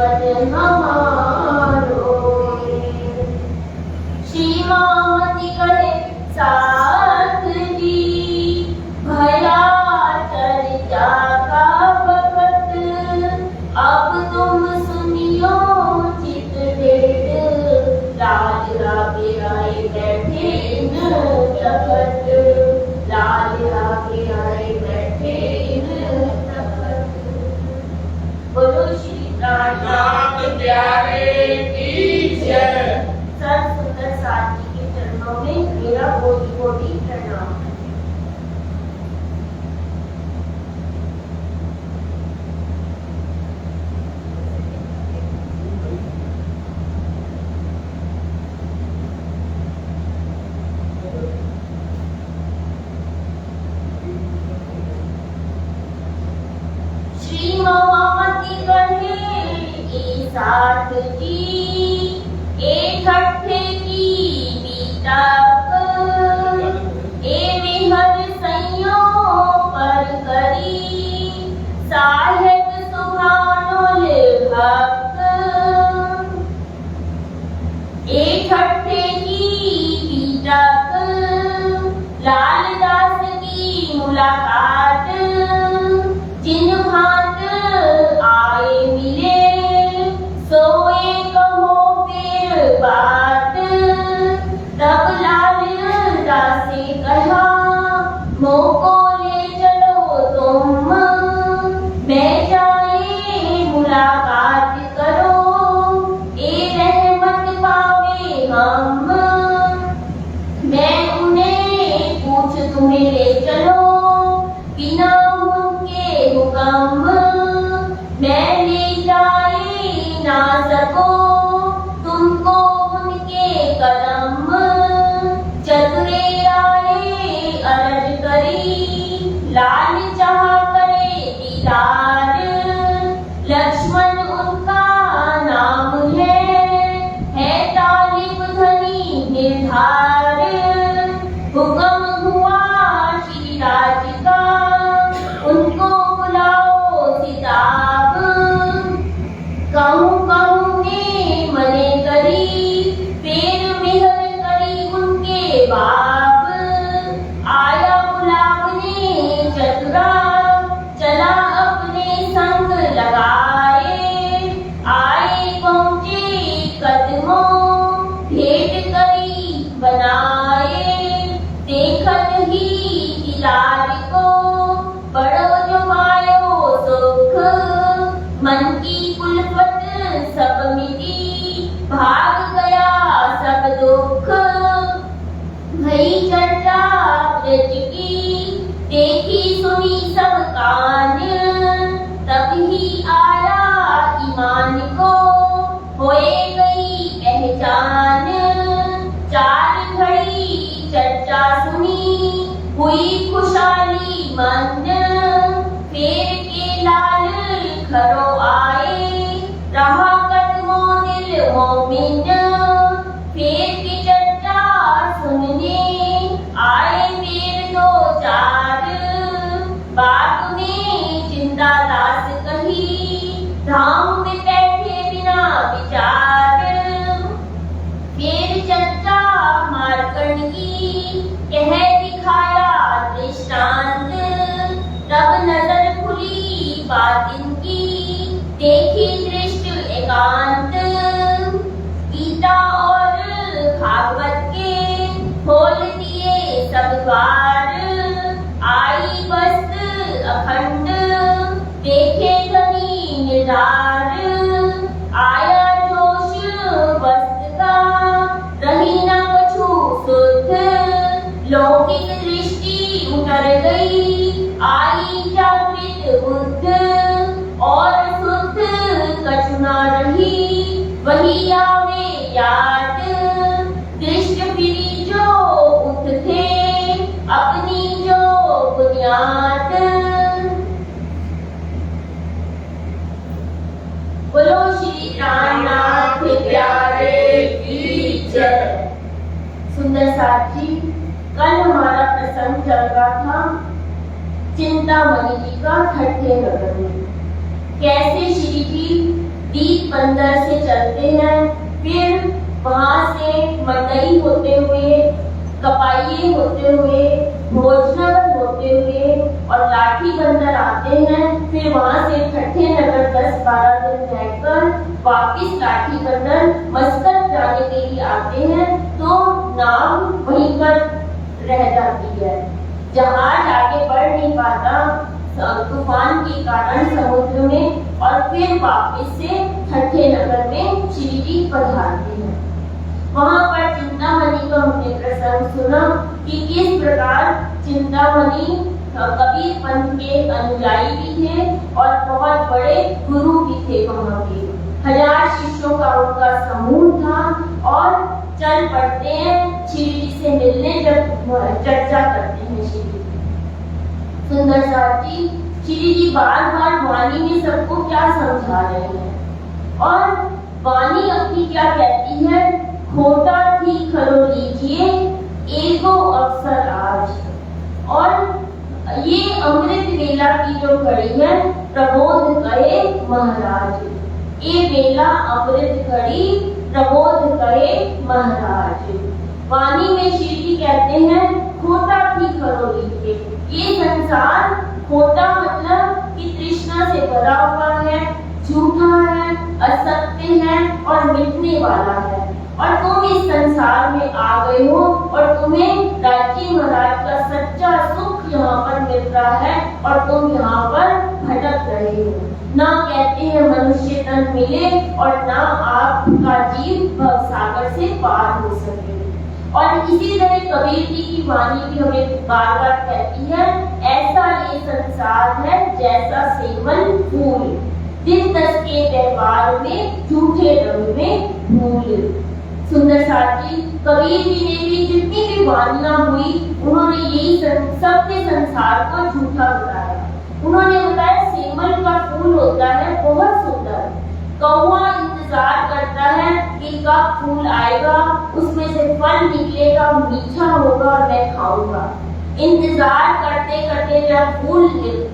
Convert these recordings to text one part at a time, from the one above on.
जीवन हमारो। श्री मामती कहे साथ जी, भया चर्चा का वक्त, अब तुम सुनियो चित भेद, लाल आगे आए बैठे इन तखत, लाल आगे आए बैठे इन तखत। बोलो श्री राम प्यारे की जय। सर सुंदर साथ जी के चरणों में मेरा कोटि कोटि प्रणाम। श्री मामती कहे साथ जी, एक हट्ठे की बीतक, ए मेहर सैयों पर करी, साहेब सुभानुल हक। एक हट्ठे की बीतक, लालदास की मुलाकात, जिन भांत आए मिले, सोए कहो फिर बात। तब लालदास से कहा, मोको ले चलो तुम, मैं जाए मुलाकात करो, ए रहमत पावे हम। मैं उन्हें पूछ तुम्हें ले चलो, बिना उनके हुक्म, मैं ले जाए ना सको तुमको उनके कदम। चतुरे आए अर्ज करी, लाल चाह करे दीदार, लक्ष्मण उनका नाम है तालिब धनी निर्धार। हुक्म हुआ श्री राज का, उनको बुलाओ सिताब, कहूँ कहूँ ने मने करी, फिर मेहर करी उनके बाप। आया बुलावने चतुरा, चला अपने संग लगाए, आए पहुँचे कदमों, भेंट करी बनाए। देखत ही लाल को बड़ो जो पायो सुख, मन की कुलफत सब मिटी, भाग गया सब दुख। भई चर्चा ब्रज की, देखी सुनी सब कान, तब ही आया ईमान को, होए गई पहचान। चार घड़ी चर्चा सुनी, हुई खुशहाली मन, फेर के लाल खरो आए, रहा कदमों दिल मोमिन। फेर की चर्चा सुनने आए मेर दो चार, बात ने चिंता दास कही, धाम में बैठे बिना विचार। फेर चर्चा मार्कंड की, कह दिखाया दृष्टांत, तब नजर खुली बात इनकी, देखी दृष्ट एकांत। गीता और भागवत के खोल दिए सब द्वार, आई वस्त अखंड, देखे धनी निरार। आया जोश वस्त का, रही न कछु शुद्ध, लौकिक दृष्टि उतर गई, आई जागृत बुद्ध। और शुद्ध कछु न रही, वही आवे याद, दृष्ट फिरी जो उठ थे, अपनी जो बुनियाद। बोलो श्री रामनाथ प्यारे की जय। सुंदर साथ जी, कल हमारा प्रसंग चल रहा था चिंतामणि जी का ठट्ठे नगर में। कैसे श्री जी दीप बंदर से चलते हैं, फिर वहां से मंडई होते हुए, कपाइये होते हुए, भोजनगर होते हुए और लाठी बंदर आते हैं। फिर वहां से ठट्ठे नगर 10-12 दिन रहकर वापिस लाठी बंदर मस्कत जाने के लिए आते हैं, तो नाव वहीं पर रह जाती है। जहाज आगे बढ़ नहीं पाता तूफान के कारण समुद्र में, और फिर वापिस से ठट्ठे नगर में श्री जी पधारते हैं। वहां पर चिंतामणि का हमने प्रसंग सुना कि किस प्रकार चिंतामणि कबीर पंथ के अनुयायी भी थे और बहुत बड़े गुरु भी थे। वहां के 1000 शिष्यों का उनका समूह था और चल पड़ते हैं श्री जी से मिलने, जब चर्चा करते हैं श्री जी। सुंदर साथ जी, श्री जी बार बार वाणी में सबको क्या समझा रहे हैं, और वाणी अपनी क्या कहती है, खोटा ठीक खरो लीजिए एको अवसर आज। और ये अमृत वेला की जो घड़ी है, प्रबोध कहे महाराज, ये वेला अमृत घड़ी प्रबोध कहे महाराज। वाणी में श्री जी कहते हैं खोटा ठीक खरो लीजिए। ये संसार खोटा मतलब कि तृष्णा से भरा हुआ है, झूठा है, असत्य है और मिटने वाला है, और तुम इस संसार में आ गए हो और तुम्हें राज्य महाराज का सच्चा सुख यहाँ पर मिल रहा है और तुम यहाँ पर भटक रहे हो। ना कहते हैं मनुष्य तन मिले और ना आपका जीव भवसागर से पार हो सके। और इसी तरह कबीर जी की वाणी भी हमें बार बार कहती है, ऐसा ये संसार है जैसा सेवन फूल, दिन दस के व्यवहार में झूठे रंग में भूल। सुंदर साथ जी, कबीर जी ने भी जितनी भी वाणियां हुई, उन्होंने यही सबके संसार को झूठा बताया। उन्होंने बताया सेमल का फूल होता है बहुत सुंदर, कौवा इंतजार करता है कि कब फूल आएगा, उसमें से फल निकलेगा, मीठा होगा, मैं खाऊंगा। इंतजार करते करते जब फूल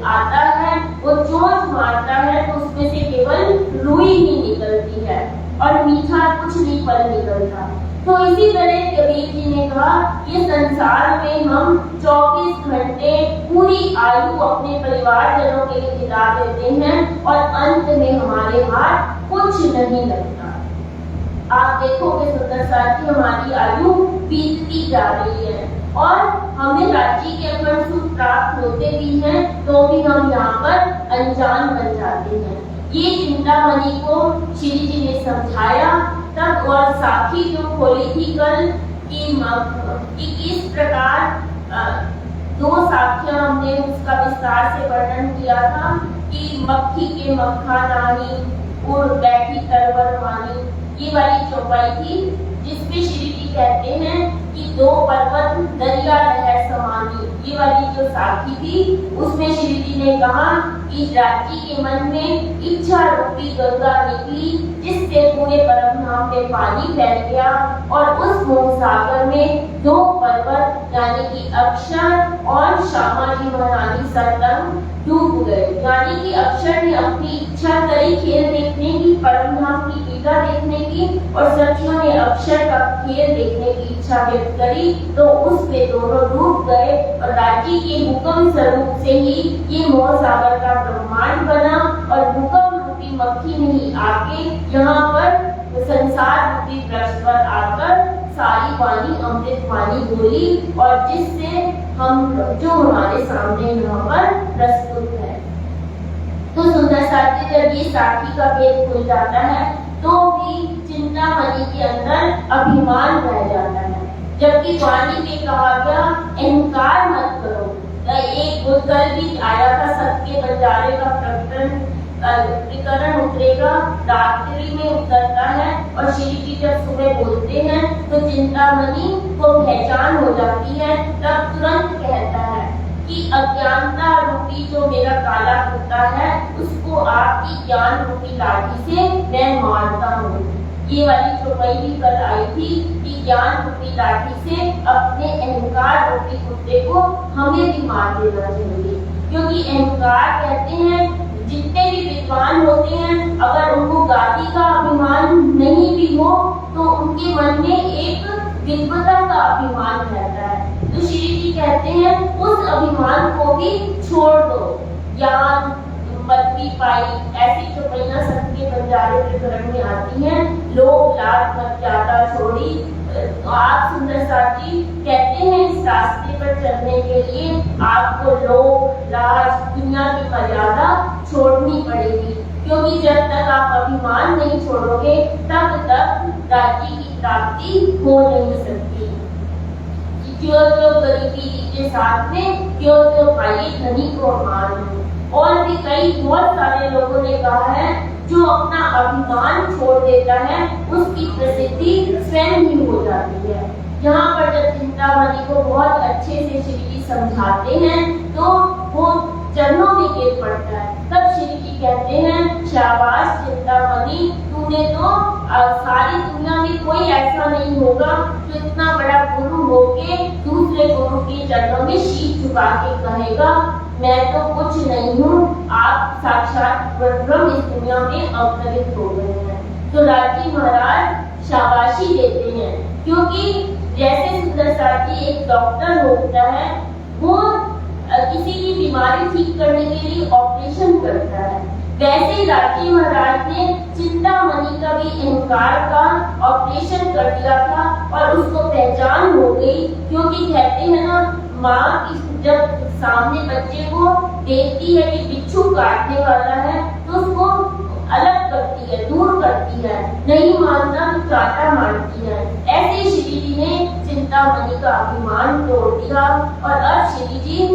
आता है, वो चोंच मारता है तो उसमें से केवल रुई ही निकलती है और मीठा कुछ नहीं फल निकलता। तो इसी तरह कबीर जी ने कहा, ये संसार में हम 24 घंटे पूरी आयु अपने परिवारजनों के लिए बिता देते हैं और अंत में हमारे हाथ कुछ नहीं लगता। आप देखोगे सुंदर साथी, हमारी आयु बीतती जा रही है और हमें राज्य के अखंड सुख प्राप्त होते भी हैं, तो भी हम यहाँ पर अनजान बन जाते हैं। ये चिंतामणि को श्री जी ने समझाया तब, और साखी जो खोली थी कल कि किस प्रकार 2 साखियां हमने उसका विस्तार से वर्णन किया था कि मक्खी के मक्खा नाही उड़ बैठी तरवर वाणी, ये वाली चौपाई थी जिसमें श्री जी कहते हैं कि 2 पर्वत दरिया लहर समानी। ये वाली जो साखी थी उसमें श्री जी ने कहा कि राज्य के मन में इच्छा रूपी गंगा निकली, जिससे पूरे परम धाम में पानी फैल गया और उस मोह सागर में 2 पर्वत यानी कि अक्षर और श्यामाजी महारानी सरदम डूब गए। यानी कि अक्षर ने अपनी इच्छा करी खेल देखने की, परम धाम की लीला देखने की, और सखियों ने अक्षर का खेल देखने की इच्छा व्यक्त करी, तो उसमें दोनों डूब गए और राज्य के हुक्म स्वरूप से ही ये मोह सागर का ब्रह्मांड बना और हुक्म रूपी मक्खी नहीं आके यहाँ पर संसार रूपी वृक्ष पर आकर सारी वाणी अमृत वाणी बोली, और जिससे हम जो हमारे सामने यहाँ पर प्रस्तुत है। तो सुंदर साथी, जब ये साखी का भेद खुल जाता है तो भी चिंतामणि के अंदर अभिमान रह जाता है, जबकि वाणी में कहा गया अहंकार मत करो। एक बुद्धल भी आया था, सबके बंजारे का प्रकरण उतरेगा, रात्रि में उतरता है और श्री जी जब सुबह बोलते हैं तो चिंतामणि को पहचान हो जाती है। तब तुरंत कहता है कि अज्ञानता रूपी जो मेरा काला कुत्ता है, उसको आपकी ज्ञान रूपी लाठी से मैं मारता हूँ। ये वाली चौपाई भी कल आई थी कि ज्ञान रूपी लाठी से अपने अहंकार रूपी कुत्ते को हमें भी मार देना चाहिए, क्योंकि अहंकार कहते हैं जितने भी विद्वान होते हैं, अगर उनको गादी का उनके मन में एक दिव्यता का अभिमान रहता है। तो श्री जी कहते हैं उस अभिमान को भी छोड़ दो। ज्ञान मति पाई ऐसी चौपाइयां सबके बंजारे प्रकरण में आती हैं। लोग लाज मर्यादा छोड़ी। आप सुंदर साथ जी कहते हैं इस रास्ते पर चलने के लिए आपको लोग लाज दुनिया की मर्यादा छोड़नी पड़ेगी, क्योंकि जब तक आप अभिमान नहीं छोड़ोगे तब तक राज्य की प्राप्ति हो नहीं सकती। क्यों जो गरीबी के साथ में क्यों जो पाइए धनी को मान। और भी कई बहुत सारे लोगों ने कहा है जो अपना अभिमान छोड़ देता है उसकी प्रसिद्धि स्वयं ही हो जाती है। यहाँ पर जब चिंतामणि को बहुत अच्छे से श्री जी समझाते हैं तो वो चरणों में गिर पड़ता है। तब श्री जी कहते हैं शाबाश चिंतामणि, तूने तो सारी दुनिया में कोई ऐसा नहीं होगा जो इतना बड़ा गुरु होके दूसरे गुरु के चरणों में शीश झुका के कहेगा मैं तो कुछ नहीं हूँ, आप साक्षात ब्रह्म इस दुनिया में अवतरित हो गए हैं। तो राजी महाराज शाबाशी देते हैं, क्योंकि जैसे सुंदर साथ जी एक डॉक्टर होता है वो किसी की बीमारी ठीक करने के लिए ऑपरेशन करता है, वैसे ही राजी महाराज ने चिंतामणि का भी अहंकार का ऑपरेशन कर दिया था और उसको पहचान हो गई। क्योंकि कहते हैं ना माँ जब सामने बच्चे को देखती है कि बिच्छू काटने वाला है तो उसको अलग करती है, दूर करती है, नहीं मानता तो चाटा मारती है। ऐसे श्री जी ने चिंतामणि का अभिमान तोड़ दिया और अब श्री जी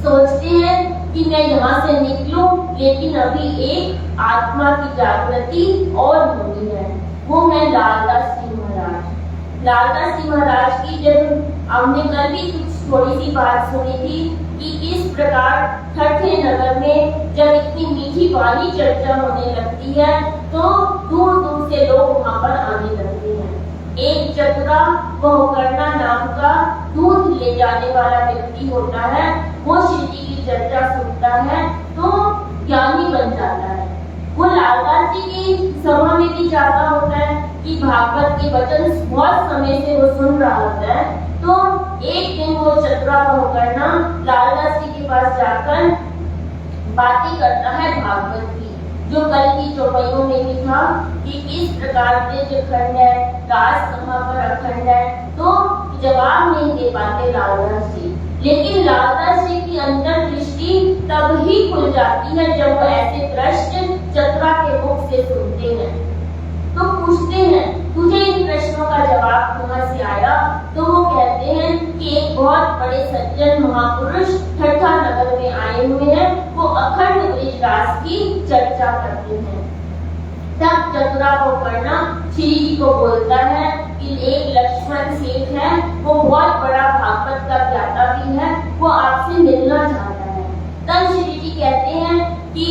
सोचते हैं कि मैं यहाँ से निकलूं, लेकिन अभी एक आत्मा की जागृति और होनी है, वो है लालदास जी महाराज। लालदास जी महाराज की जब हमने कल भी कुछ थोड़ी सी बात सुनी थी कि किस प्रकार ठट्ठे नगर में जब इतनी मीठी वाली चर्चा होने लगती है तो दूर दूर से लोग वहाँ पर आने लगते हैं। एक चतुरा बहुकर्णा नाम का दूध ले जाने वाला व्यक्ति होता है, वो श्री जी की चर्चा सुनता है तो ज्ञानी बन जाता है। वो लालदास जी की सभा में भी जाता होता है कि भागवत के वचन बहुत समय से वो सुन रहा होता है। तो एक दिन वो चतुरा बहुकर्णा लालदास जी के पास जाकर बातें करता है भागवत की, जो कल की चौपाइयों में भी था कि किस प्रकार से जो खंड है दास कहाँ पर अखंड है, तो जवाब नहीं दे पाते लालदास जी। लेकिन लालदास जी की अंतर दृष्टि तब ही खुल जाती है जब वो ऐसे प्रश्न चतुरा के मुख से सुनते हैं। तो पूछते हैं तुझे इन प्रश्नों का जवाब कहाँ से आया, तो वो कहते हैं कि एक बहुत बड़े सज्जन महापुरुष ठट्ठा नगर में आए हुए हैं, वो अखंड ब्रजराज की चर्चा करते हैं। तब चतुरा बहुकर्णा श्री जी को बोलता है कि एक लक्ष्मण सेठ है, वो बहुत बड़ा भागवत का ज्ञाता भी है, वो आपसे मिलना चाहता है। तब श्री जी कहते हैं कि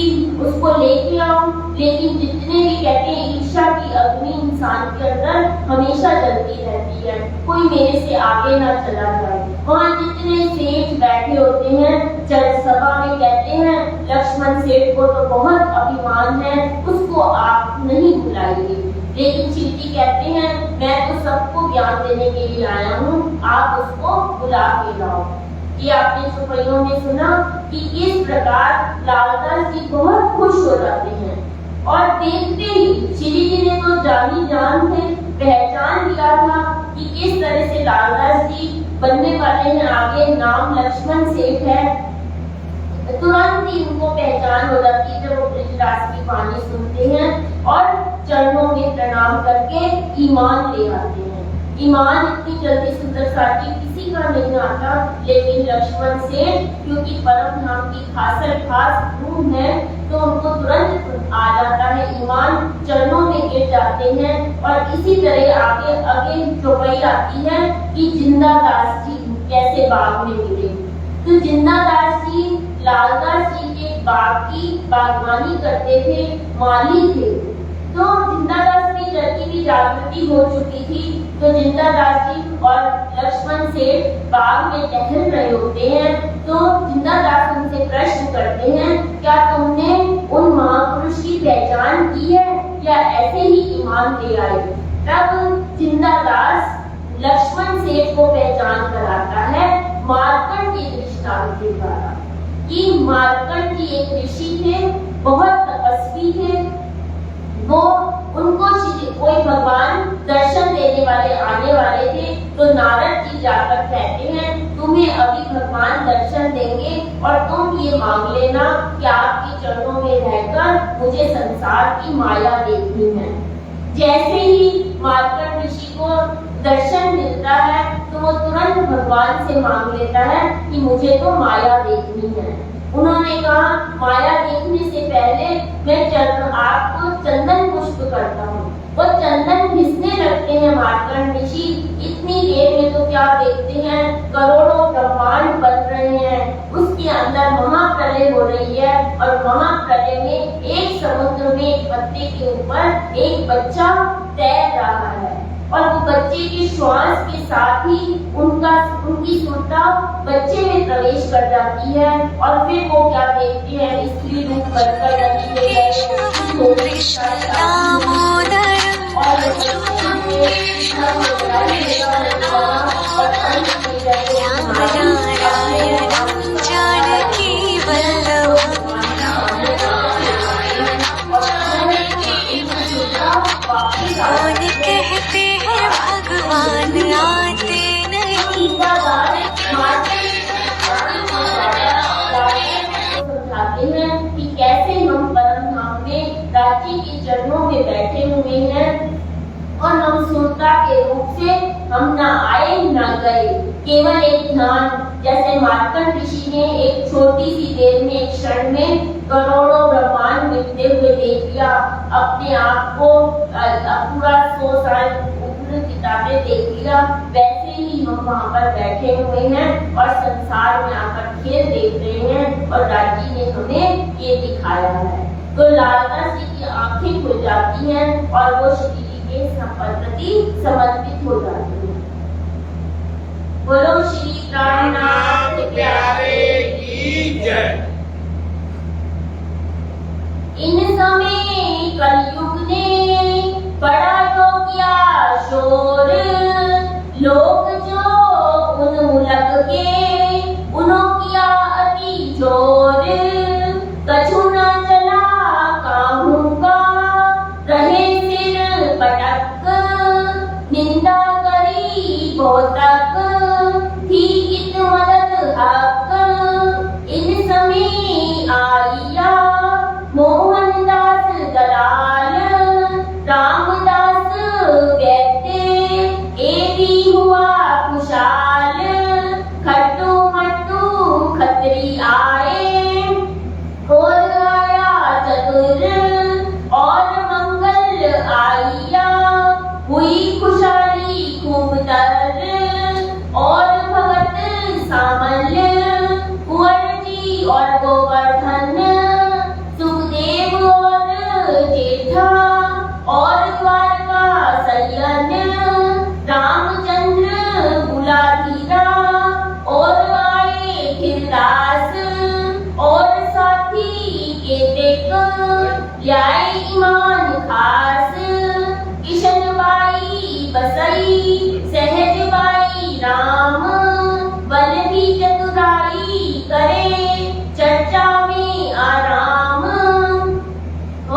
उसको लेके आओ, लेकिन जितने भी कहते हैं ईर्ष्या की अग्नि इंसान के अंदर हमेशा जलती रहती है, कोई मेरे से आगे ना चला जाए। वहाँ जितने सेठ बैठे होते हैं सभा में कहते हैं लक्ष्मण सेठ को तो बहुत अभिमान है, उसको आप नहीं बुलाइए। लेकिन श्री जी कहते हैं मैं तो सबको ज्ञान देने के लिए आया हूँ, आप उसको बुला के लाओ। ये आपने चौपाइयों में सुना कि किस प्रकार लालदास जी बहुत खुश हो जाते हैं और देखते ही श्री जी ने तो जानी जान से पहचान लिया था कि किस तरह से लालदास जी बनने वाले हैं, आगे नाम लक्ष्मण सेठ है। तुरंत ही उनको पहचान हो जाती है जब वो ब्रजराज की वाणी सुनते हैं और चरणों में प्रणाम करके ईमान ले आते हैं। ईमान इतनी जल्दी सुंदर साथी किसी का नहीं आता, लेकिन लक्ष्मण सेठ क्योंकि परम धाम की खास रूह है तो उनको तुरंत आ जाता है ईमान, चरणों में गिर जाते हैं। और इसी तरह आगे चौपाई आती है कि जिंदादास जी कैसे बाग में मिले। तो जिंदादास जी लालदास जी के बाग की बागवानी करते थे, माली थे। तो जिंदादास की लड़की की जागृति हो चुकी थी, तो जिंदादास जी और लक्ष्मण सेठ बाग में टहल रहे होते हैं। तो जिंदादास उनसे प्रश्न करते हैं क्या तुमने उन महापुरुष की पहचान की है या ऐसे ही ईमान ले आए। तब जिंदादास लक्ष्मण सेठ को पहचान कराता है मार्कंड के दृष्टांत के द्वारा कि मार्कंड जी एक ऋषि थे, बहुत तपस्वी थे। वो उनको कोई भगवान दर्शन देने वाले आने वाले थे, तो नारद जी जाकर कहते हैं तुम्हें अभी भगवान दर्शन देंगे और तुम ये मांग लेना कि आपके चरणों में रहकर मुझे संसार की माया देखनी है। जैसे ही मार्कंड ऋषि को दर्शन मिलता है तो वो तुरंत भगवान से मांग लेता है कि मुझे तो माया देखनी है। उन्होंने कहा माया देखने से पहले मैं आपको चंदन पुष्प करता हूँ। वो चंदन घिसने लगते हैं मार्कंड ऋषि। इतनी देर में तो क्या देखते हैं करोड़ों ब्रह्मांड बन रहे हैं, उसके अंदर महाप्रलय हो रही है और महाप्रलय में एक समुद्र में एक पत्ते के ऊपर एक बच्चा तैर रहा है और वो बच्चे के श्वास के साथ ही उनकी सुरता बच्चे में प्रवेश कर जाती है और फिर वो क्या देखते हैं स्त्री रूप बनकर नदी में राज्य के चरणों में बैठे हुए हैं और हम सुरता के रूप से हम ना आए ना गए, केवल एक ध्यान। जैसे मार्कंड ऋषि ने एक छोटी सी देर में एक क्षण में करोड़ों ब्रह्मांड मिटते हुए देख लिया, अपने आप को पूरा 100 साल किताबें देख लिया, वैसे ही हम वहाँ पर बैठे हुए हैं और संसार में आकर खेल देख रहे हैं और राज्य ने हमें ये दिखाया है। तो लालता जी की आंखें खुल जाती हैं और वो श्री जी के प्रति समर्पित हो जाती हैं। बोलो श्री प्राणनाथ प्यारे की जय। इन समय कलयुग ने बड़ा जो किया शोर, लोग जो उन्मूलक के उन्हों किया अति जोर, कछु न चला काहू का रहे सिर पटक, निंदा करी बहुतक थी इत मदद हक, इन समय आइया मोहनदास दलाल, रामदास वैद्य ए भी हुआ खुशाल, खट्टू मट्टू खत्री आए और आया चतुर और मंगल आइया, हुई खुशहाली खूब दर और भगत सामल्य, कुंवर जी और गोवर्धन, सुखदेव और जेठा और द्वारका सयन, रामचंद्र बुलाधीरा और आए खिरदास और साथी के देख ल्याए ईमान खास, किशन बाई बसई सहज बाई राम, बल भी चतुराई करे चर्चा में आराम,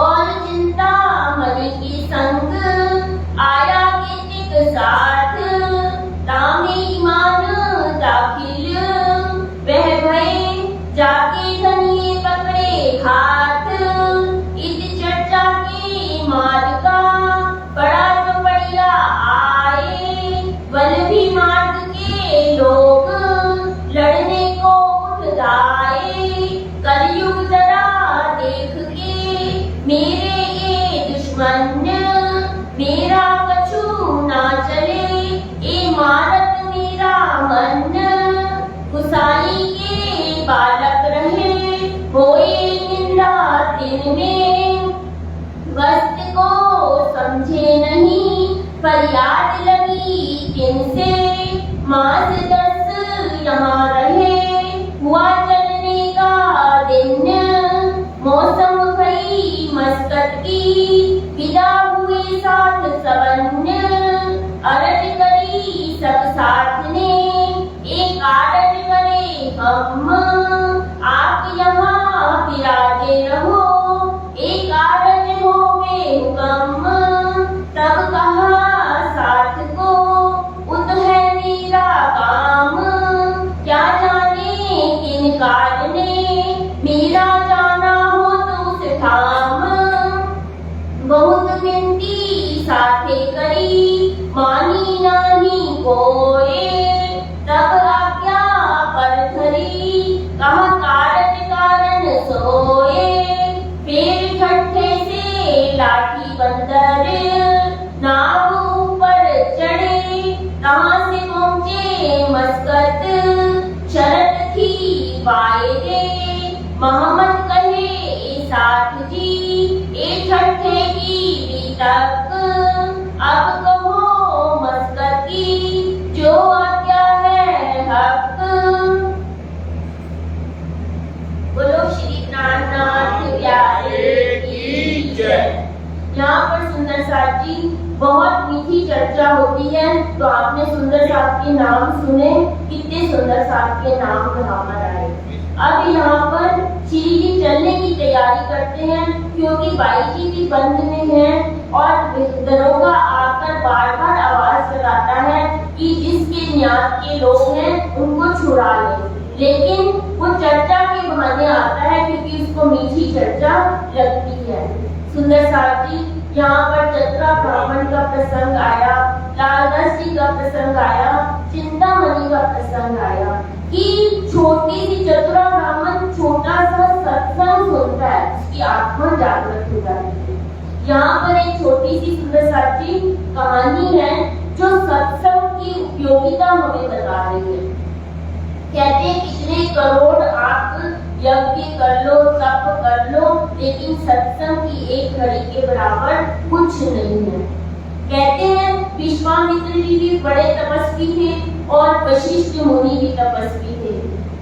और चिंता मणि की संग आया कीर्तिक साथ, रामे ईमान दाखिल वह भय जाके धनिये पकड़े हाथ, इस चर्चा के मार्ग का बड़ा जो बढ़िया आए, बल भी मार्ग के लोग लड़ने को उठ आए, कलयुग जरा देख के मेरे ये दुश्मन, मेरा कछु ना चले ए मारत मेरा मन, गुसाई के बालक रहे होए निंदा दिन में, वस्त को समझे नहीं फरियाद लगी जिनसे, मास 10 यहाँ रहे हुआ चलने का दिन, मौसम भई मस्कत की विदा हुए साथ सवन्न, कारज करे हम, आप यहाँ विराजे रहो, एक कारज होवे हुक्म, तब कहा साथ को उत है मेरा काम, क्या जाने किन कारणे मेरा जाना हो तो सिधाम, बहुत विनती साथे करी मानी नहीं कोई, तब आज्ञा पर धरी कहा कारज कारण सोए, फिर छठे से लाठी बंदर नाव ऊपर चढ़े, कहां से पहुंचे मस्कत शरत थी वायदे, मोहम्मद कहे साथ जी ए छठे की तक, अब कहो मस्कत की जो आज्ञा है हक। बोलो श्री नाथ प्यारे की जय। यहाँ पर सुंदर साथ जी बहुत मीठी चर्चा होती है, तो आपने सुंदर साथ के नाम सुने, कितने सुंदर साथ के नाम बराबर आए। अब यहाँ पर श्री जी चलने की तैयारी करते हैं, क्योंकि बाई जी भी बंद में हैं और दरोगा आकर बार बार आवाज लगाता है कि जिसके न्यास के लोग हैं उनको छुड़ा लें, लेकिन वो चर्चा के बहाने आता है क्योंकि उसको मीठी चर्चा लगती है। सुंदर साथ जी यहाँ पर चतुरा ब्राह्मण का प्रसंग आया, लालदास जी का प्रसंग आया, चिंतामणि का प्रसंग आया कि छोटी सी चतुरा ब्राह्मण छोटा सा सत्संग सुनता है, उसकी आत्मा जागृत हो जाती है। यहाँ पर एक छोटी सी सुंदर साची कहानी है जो सत्संग की उपयोगिता हमें बता रही है। कहते हैं कितने करोड़ आप यज्ञ कर लो, तप कर लो, लेकिन सत्संग की एक घड़ी के बराबर कुछ नहीं है। कहते हैं विश्वामित्र जी भी बड़े तपस्वी थे और वशिष्ठ मुनि भी तपस्वी थे।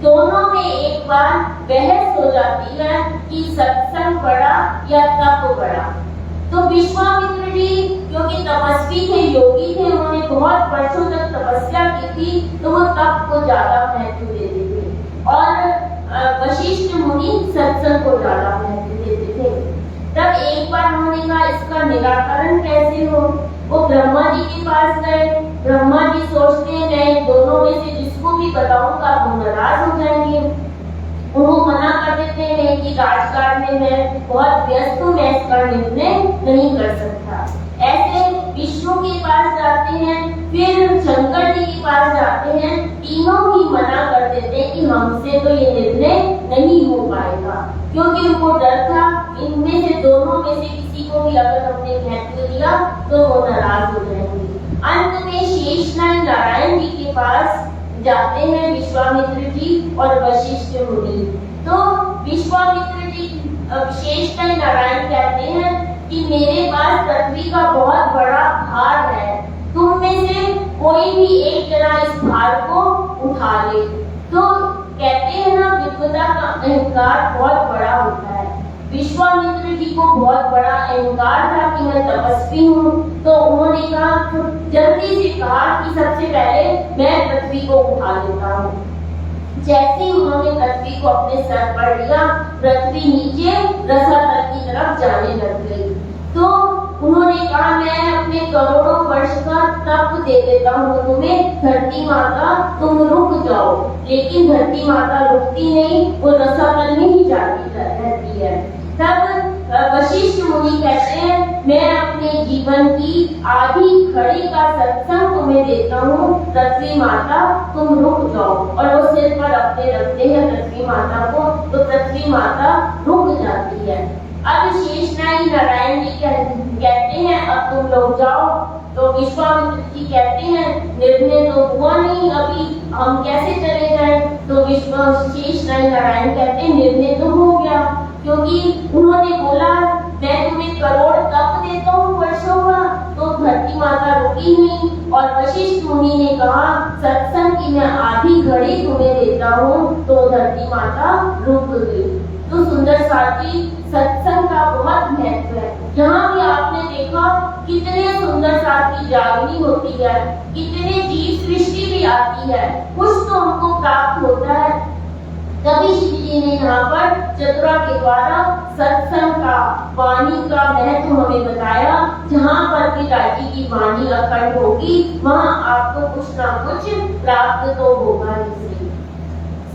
दोनों में एक बार बहस हो जाती है कि सत्संग बड़ा या तप बड़ा। तो विश्वामित्र जी क्योंकि तपस्वी थे, योगी थे, उन्होंने बहुत वर्षों तक तपस्या की थी, तो वो तप को ज्यादा महत्व देते थे और वशिष्ठ मुनि सत्संग को ज्यादा महत्व देते थे। तब एक बार उन्होंने कहा इसका निराकरण कैसे हो। वो ब्रह्मा जी के पास गए। ब्रह्मा जी सोचते हैं मैं दोनों में से जिसको भी बताऊंगा वो नाराज हो जाएंगे। वो मना कर देते हैं कि राजकाज में मैं बहुत व्यस्त हूँ, मैं इसका निर्णय नहीं कर सकता। ऐसे विष्णु के पास जाते हैं, फिर शंकर जी के पास जाते हैं, तीनों ही मना कर देते हैं कि हमसे तो ये निर्णय नहीं हो पाएगा, क्योंकि उनको डर था इनमें से दोनों में से किसी को भी अगर हमने महत्व दिया तो वो नाराज हो जाएंगे। अंत में शेषनाग नारायण जी के पास जाते हैं विश्वामित्र जी और वशिष्ठ मुनि। तो विश्वामित्र जी शेषनाग नारायण कहते हैं कि मेरे पास पृथ्वी का बहुत बड़ा भार है, तुम में से कोई भी एक जना इस भार को उठा ले। तो कहते हैं ना विद्वता का अहंकार बहुत बड़ा होता है। विश्वामित्र जी को बहुत बड़ा अहंकार था कि मैं तपस्वी हूँ, तो उन्होंने कहा जल्दी से कहा कि सबसे पहले मैं पृथ्वी को उठा लेता हूँ। जैसे ही उन्होंने पृथ्वी को अपने सर पर लिया, पृथ्वी नीचे रसातल की तरफ जाने लग गई। तो उन्होंने कहा मैं अपने करोड़ों वर्ष का तप दे देता हूँ तुम्हें, धरती माता तुम रुक जाओ। लेकिन धरती माता रुकती नहीं, वो रसातल में ही जाती रहती है। तब वशिष्ठ मुनि कहते हैं मैं अपने जीवन की आधी घड़ी का सत्संग तुम्हें देता हूँ, पृथ्वी माता तुम रुक जाओ। और वो सिर पर रखते हैं पृथ्वी माता को, तो पृथ्वी माता रुक जाती है। अब शेषनाग नारायण जी कहते हैं अब तुम लोग जाओ। तो विश्वामित्र जी कहते हैं निर्णय तो हुआ नहीं, अभी हम कैसे चले जाएं। तो शेषनाग नारायण कहते हैं निर्णय तो हो गया, क्योंकि उन्होंने बोला मैं तुम्हें करोड़ तप देता हूँ वर्षों का, तो धरती माता रुकी नहीं। और वशिष्ठ मुनि ने कहा सत्संग की मैं आधी घड़ी तुम्हें देता हूँ, तो धरती माता रुक गई। तो सुंदर साथी सत्संग का बहुत महत्व है। यहाँ भी आपने देखा कितने सुंदर साथ की जागनी होती है, कितने जीव सृष्टि भी आती है, कुछ तो हमको प्राप्त होता है। तभी श्री जी ने यहाँ पर चतुरा के द्वारा सत्संग का, वाणी का महत्व हमें बताया। जहाँ पर भी राजी की वाणी अखंड होगी, वहाँ आपको कुछ ना कुछ प्राप्त तो होगा ही सही।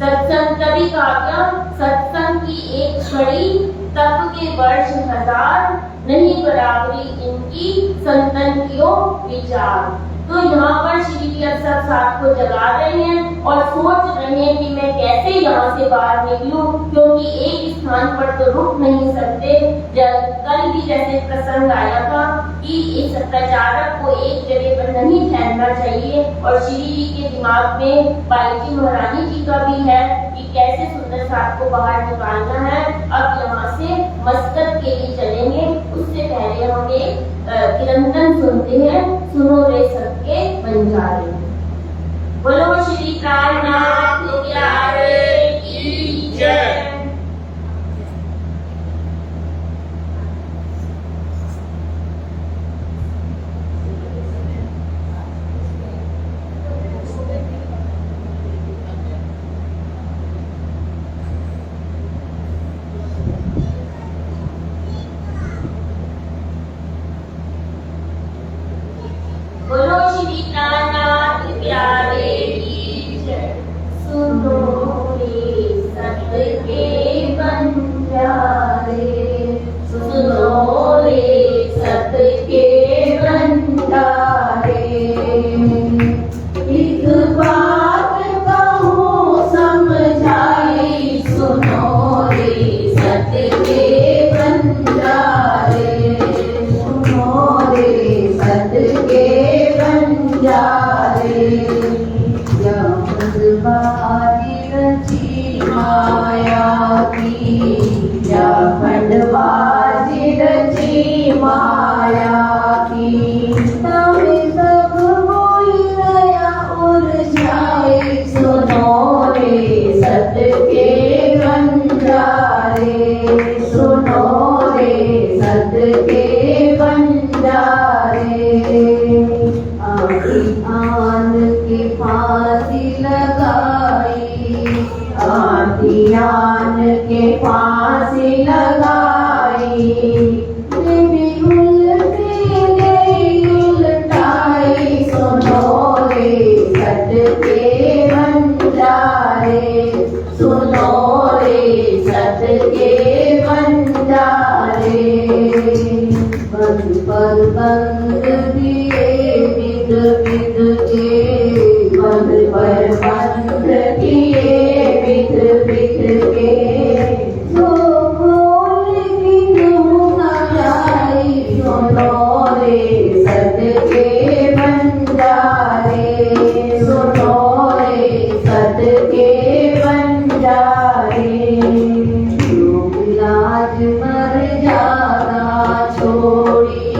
सत्संग तभी कहा गया, सत्संग की एक छड़ी तप के वर्ष हजार, नहीं बराबरी इनकी संतन कियो विचार। तो यहाँ पर श्री जी सब साथ को जगा रहे हैं और सोच रहे हैं कि मैं कैसे यहाँ से बाहर निकलूं, क्योंकि एक स्थान पर तो रुक नहीं सकते। कल भी जैसे प्रसंग आया था कि इस प्रचारक को एक जगह पर नहीं ठहरना चाहिए, और श्री जी के दिमाग में बाई जी महारानी जी का भी है कि कैसे सुंदर साथ को बाहर निकालना है। अब यहाँ से मस्कत के लिए चलेंगे, उससे पहले हम एक कीर्तन सुनते हैं, सुनो रे सबके बंजारे। बोलो श्री प्राणनाथ प्यारे की जय। बोलो श्री प्राणनाथ प्यारे की जय। सुनो रे सबके बंजारे, सुनो रे सबके बंजारे। एक बात कहूँ समझाई, सुनो रे सबके बंजारे, सुनो रे सबके रची माया की, या खंडबाजी रची माया की। तभी सब बोल गया उलझाए, सुनो रे सबके बंजारे, सुनो रे सबके बंजारे। आन के फांसी लगाई, आन के फांसी लगाई। भी उल्टी गई उल्टाई, सुनो रे सबके बंजारे, सुनो रे सबके बंजारे। बंद पर बंद दिए विद विद के, बंद पर बंद किए विद विद के। सो खोल की तुम आई, सुनो रे सबके बंजारे, सुनो रे सबके बंजारे। लोग लाज मर्यादा छोड़ी,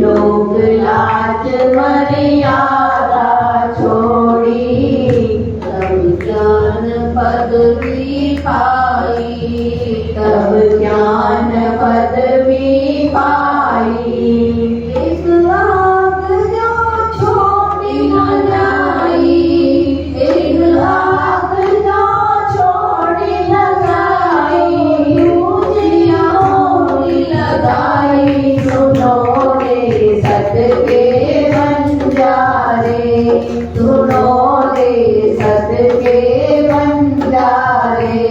लोग लाज मर्यादा छोड़ी। तब ज्ञान पदवी पाई, तब ज्ञान पदवी पाई। एक आग जो छोड़ी न जाई, एक आग जो छोड़ी न जाई। उजियारी लगाई, सुनो रे सबके बंजारे, सुनो रे सबके बंजारे।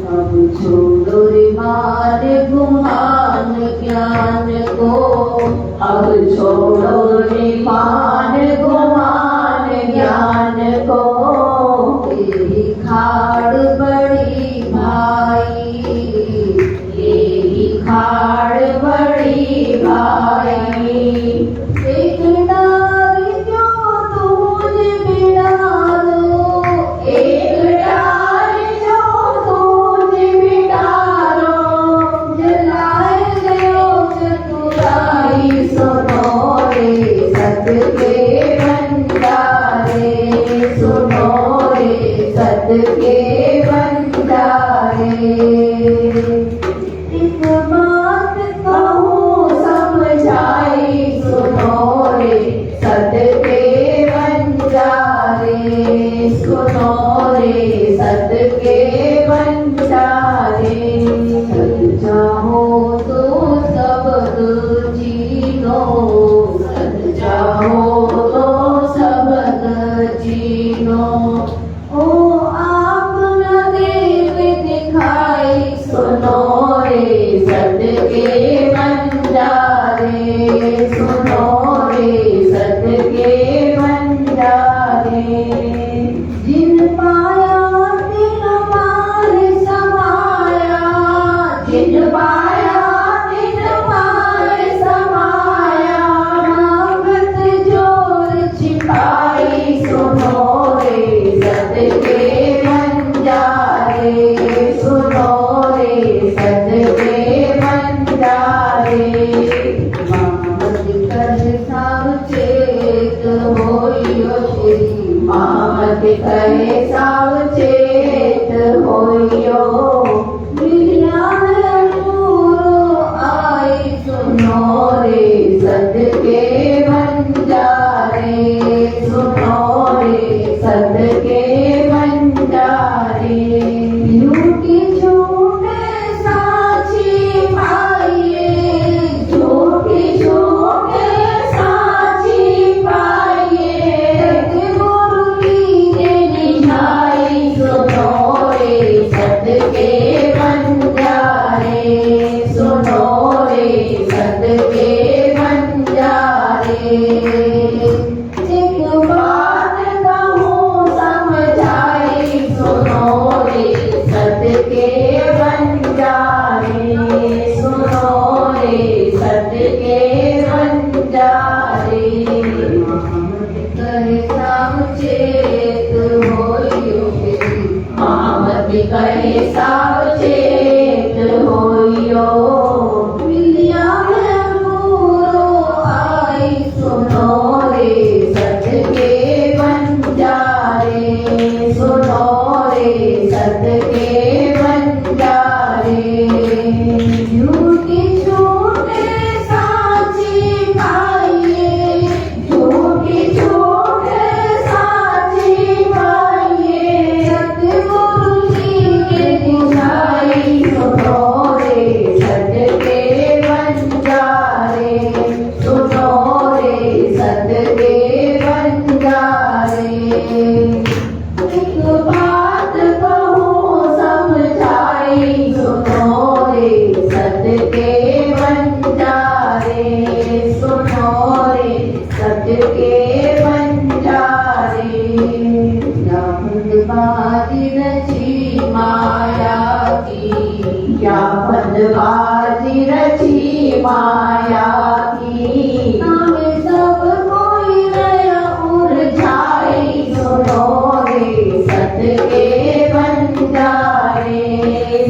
अब छोड़ो रे मान गुमान ज्ञान को, अब छोड़ो रे मान गुमान ज्ञान को। तेरी खाड़ बड़ी भाई, तेरी खाड़ बड़ी भाई। एक डाल जो दूध बिडारो, एक डाल जो दूध बिडारो। जलाए गयो चतुराई, सुनो रे सबके मामति कहे सावचेत होइयो, विज्ञान गुरु आई सुनो रे, सदके बंजारे, सुनो रे सदके बंजारे। झूठी झूठे साची पाइए, झूठी झूठे साची पाइए, सतगुरु की निभाई, सुनो रे सदके बंजारे, सुनो रे सदके बंजारे। एक बात कहूँ समझाई, सुनो रे सदके बंजारे, सुनो रे सदके बंजारे। कहे सावचेत होइयो, मामति कहे सावचेत होइयो, विज्ञान गुरु आई सुनो रे सदके बंजारे, सुनो रे सदके बंजारे। झूठी झूठे साची पाइए, झूठी झूठे साची पाइए, सतगुरु की निभाई, सुनो रे सदके बंजारे, सुनो रे सदके बंजारे। एक बात कहूँ समझाई, सुनो रे सदके बंजारे, सुनो रे सदके बंजारे। या फंदबाजी रची माया की, या फंदबाजी रची माया की, हमें सब कोई नया उलझाई, सुनो रे सदके बंजारे,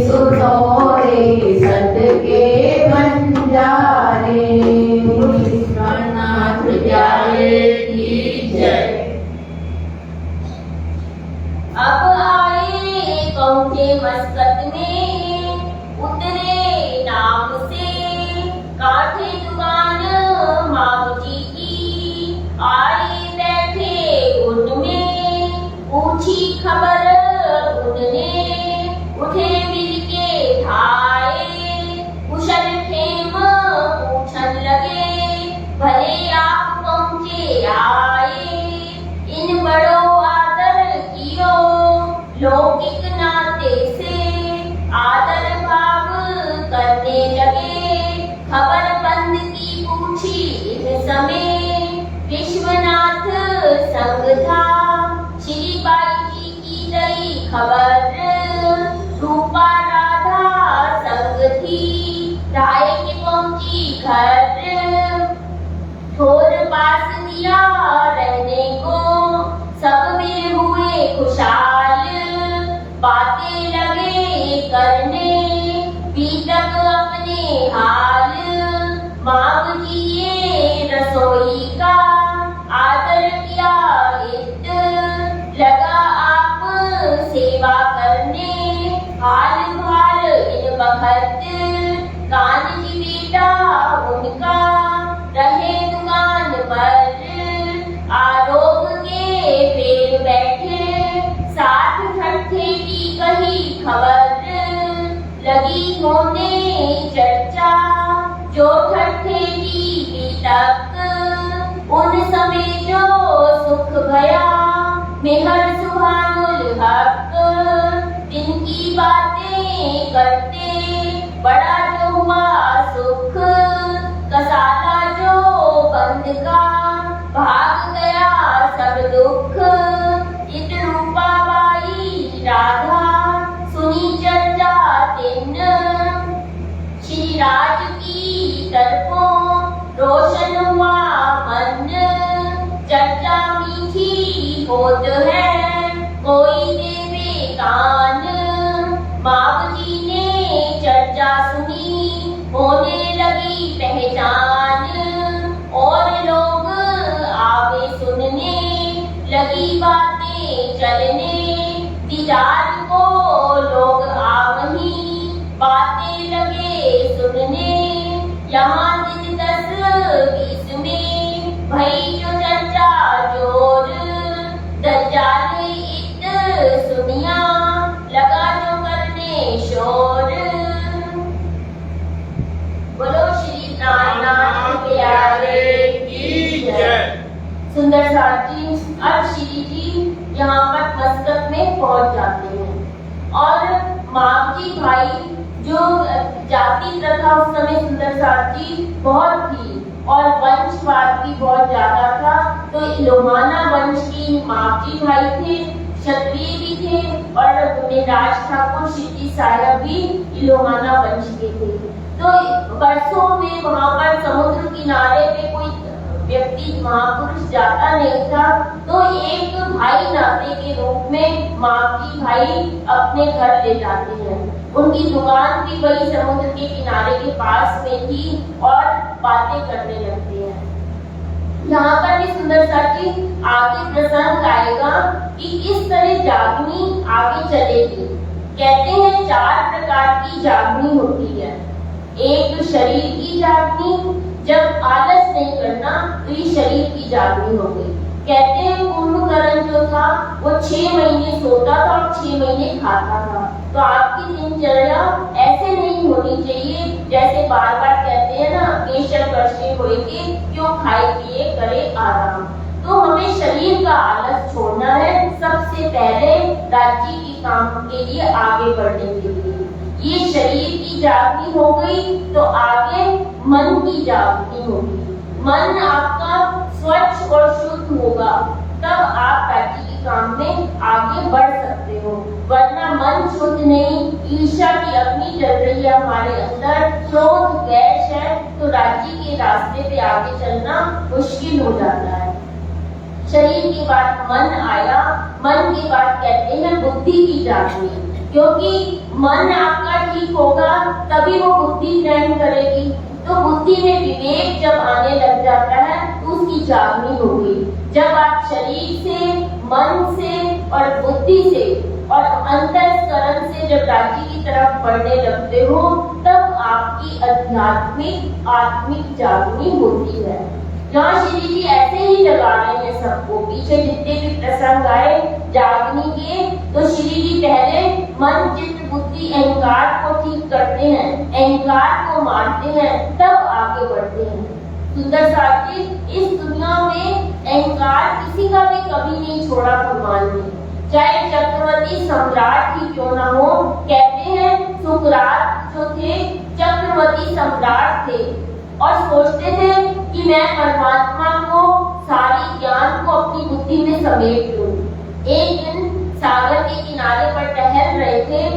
सुनो रे सदके बंजारे। गणनाथ प्यारे की जय। अब आए पहुंचे मस्कत में, उतरे नाम से कांठे दुकान माम जी की, आए बैठे उनमें पूछी खबर उनने, उठे मिल के धाए कुशल खेम पूछन लगे, भले आप पहुंचे आए, इन बड़ो आदर कियो, लौकिक नाते से आदर भाव करने लगे। खबर बंद की पूछी इन समय, विश्वनाथ संग था, श्री बाई जी की गई खबर, रूपा राधा संग थी, राय के पहुंची घर, थोर पास दिया रहने को, सब मिल हुए खुशहाल, बातें लगे करने, बीतक अपने हाल, मांग किए रसोई का, आदर किया हित, लगा आप सेवा करने, हाल भाल इन बखत, कान जी बेटा उनका, रहे दुकान पर, आरोग के पेड़ बैठे, साथ ठट्ठे की कही खबर, लगी होने चर्चा, जो ठट्ठे की बीतक, उन समय जो सुख भया, मेहर सुभानुल हक, इनकी बातें करते, बड़ा जो हुआ सुख, कसाला जो बंद का, भाग गया सब दुख, इत रूपा बाई राधा, सुनी चर्चा तिन, श्री राज की तरफों, रोशन हुआ मन, चर्चा मीठी होत है, कोई देवे कान, बाप जी ने चर्चा सुनी, होने लगी पहचान, और लोग बीच में भई जो चर्चा जोर, दज्जाल इत सुनिया लगा जो करने शोर। बोलो श्री नाथ प्यारे की जय। सुंदर साथ जी, अब श्री जी यहाँ पर मस्कत में पहुंच जाते हैं और मावजी भाई जो जाति प्रथा उस समय सुंदर साथ जी बहुत थी और वंशवाद भी बहुत ज्यादा था, तो लोहाना वंश की मावजी भाई थे, क्षत्रिय भी थे और राज ठाकुर सिद्धि साहब भी लोहाना वंश के थे। तो वर्षों में वहां पर समुद्र किनारे पे कोई व्यक्ति महापुरुष जाता नहीं था, तो एक भाई नाते के रूप में मावजी भाई अपने घर ले जाते हैं। उनकी दुकान भी वही समुद्र के किनारे के पास में थी और बातें करने लगते हैं। यहाँ पर भी सुंदर साथी आगे प्रसंग आएगा कि किस तरह जागनी आगे चलेगी। कहते हैं 4 प्रकार की जागनी होती है। एक शरीर की जागनी, जब आलस नहीं करना तो ये शरीर की जागनी हो गई। कहते हैं कुंभकर्ण जो था वो 6 महीने सोता था और 6 महीने खाता था। तो आपकी दिनचर्या ऐसे नहीं होनी चाहिए जैसे बार बार कहते हैं ना, केशव वर्षे होएंगे क्यों खाए पिए करे आराम। तो हमें शरीर का आलस छोड़ना है सबसे पहले राज्य के काम के लिए, आगे बढ़ने के लिए। ये शरीर की जागनी हो गई, तो आगे मन की जागनी होगी। मन आपका स्वच्छ और शुद्ध होगा, तब आप राज्य के काम में आगे बढ़ सकते हो। वरना मन शुद्ध नहीं, ईर्ष्या की अग्नि जल रही है हमारे अंदर, क्रोध द्वेष है, तो राज्य के रास्ते पे आगे चलना मुश्किल हो जाता है। शरीर के बाद मन आया, मन के बाद कहते हैं बुद्धि की जागनी, क्योंकि मन आपका ठीक होगा तभी वो बुद्धि ग्रहण करेगी। तो बुद्धि में विवेक जब आने लग जाता है तो उसकी जागनी होगी। जब आप शरीर से, मन से और बुद्धि से और अंतःकरण से जब राज्य की तरफ बढ़ने लगते हो, तब आपकी आध्यात्मिक आत्मिक जागनी होती है। यहाँ श्री जी ऐसे ही लगा रहे हैं सबको, पीछे जितने भी प्रसंग आए जागनी के, तो श्री जी पहले मन चित्त बुद्धि अहंकार को ठीक करते हैं, अहंकार को मारते हैं, तब आगे बढ़ते हैं। सुंदर साथी, इस दुनिया में अहंकार किसी का भी कभी नहीं छोड़ा भगवान ने, चाहे चक्रवर्ती सम्राट ही क्यों ना हो। कहते हैं सुकरात जो थे चक्रवर्ती सम्राट थे और सोचते थे कि मैं परमात्मा को, सारी ज्ञान को अपनी बुद्धि में समेट लूं। एक दिन सागर के किनारे पर टहल रहे थे,